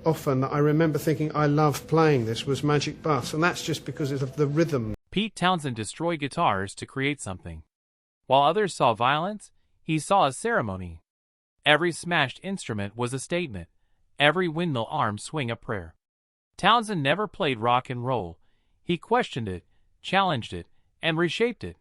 often that I remember thinking I loved playing this was Magic Bus, and that's just because of the rhythm. Pete Townshend destroyed guitars to create something. While others saw violence, he saw a ceremony. Every smashed instrument was a statement, every windmill arm swing a prayer. Townshend never played rock and roll. He questioned it, challenged it, and reshaped it.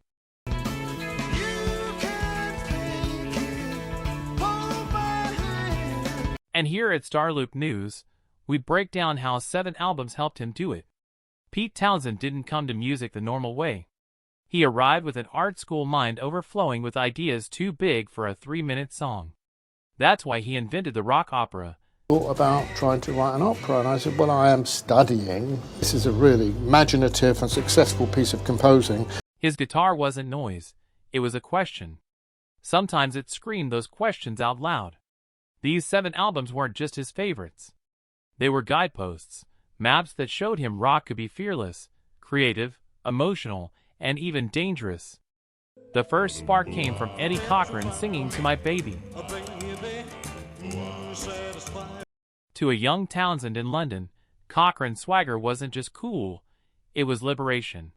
And here at StarLoop News, we break down how 7 albums helped him do it. Pete Townshend didn't come to music the normal way. He arrived with an art school mind overflowing with ideas too big for a 3-minute song. That's why he invented the rock opera. Thought about trying to write an opera, and I said, well, I am studying. This is a really imaginative and successful piece of composing. His guitar wasn't noise, it was a question. Sometimes it screamed those questions out loud. These 7 albums weren't just his favorites. They were guideposts, maps that showed him rock could be fearless, creative, emotional, and even dangerous. The first spark came from Eddie Cochran singing To My Baby. To a young Townshend in London, Cochran's swagger wasn't just cool, it was liberation.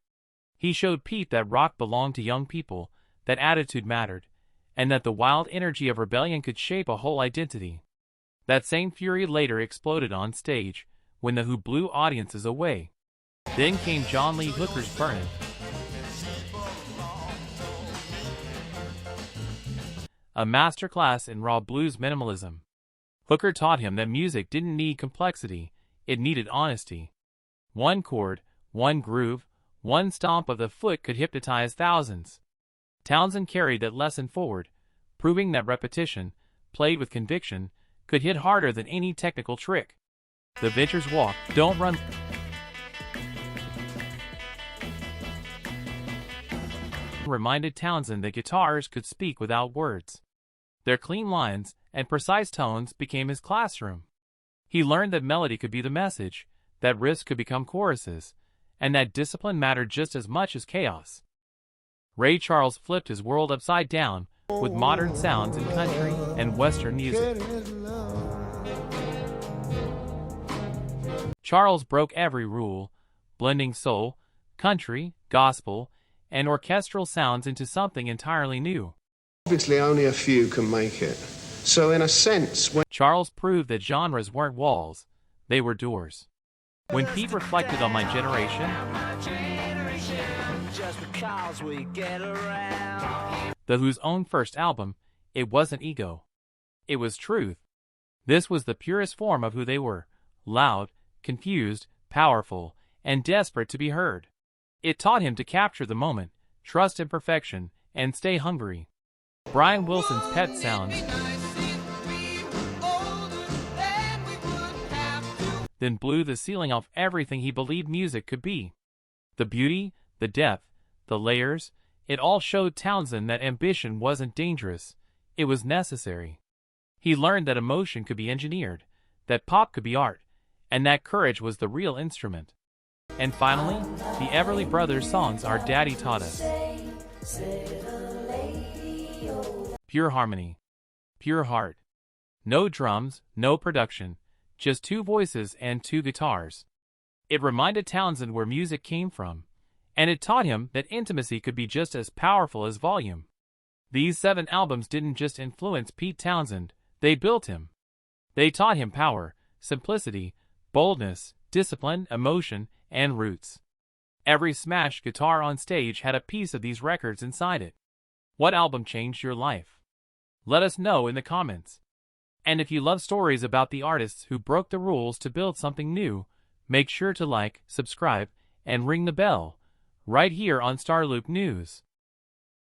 He showed Pete that rock belonged to young people, that attitude mattered, and that the wild energy of rebellion could shape a whole identity. That same fury later exploded on stage, when the Who blew audiences away. Then came John Lee Hooker's Burnin'. A masterclass in raw blues minimalism. Hooker taught him that music didn't need complexity, it needed honesty. One chord, one groove, one stomp of the foot could hypnotize thousands. Townshend carried that lesson forward, proving that repetition, played with conviction, could hit harder than any technical trick. The Venture's Walk, Don't Run reminded Townshend that guitars could speak without words. Their clean lines and precise tones became his classroom. He learned that melody could be the message, that riffs could become choruses, and that discipline mattered just as much as chaos. Ray Charles flipped his world upside down with modern sounds in country and western music. Charles broke every rule, blending soul, country, gospel, and orchestral sounds into something entirely new. Obviously only a few can make it. So in a sense, when Charles proved that genres weren't walls, they were doors. When Pete reflected on my generation, The Who's own first album, it wasn't ego. It was truth. This was the purest form of who they were, loud, confused, powerful, and desperate to be heard. It taught him to capture the moment, trust imperfection, and stay hungry. Brian Wilson's Pet Sounds then blew the ceiling off everything he believed music could be. The beauty, the depth, the layers, it all showed Townshend that ambition wasn't dangerous, it was necessary. He learned that emotion could be engineered, that pop could be art, and that courage was the real instrument. And finally, the Everly Brothers songs our daddy taught us. Pure harmony. Pure heart. No drums, no production, just 2 voices and 2 guitars. It reminded Townshend where music came from, and it taught him that intimacy could be just as powerful as volume. These 7 albums didn't just influence Pete Townshend, they built him. They taught him power, simplicity, boldness, discipline, emotion, and roots. Every smashed guitar on stage had a piece of these records inside it. What album changed your life? Let us know in the comments. And if you love stories about the artists who broke the rules to build something new, make sure to like, subscribe, and ring the bell, right here on StarLoop News.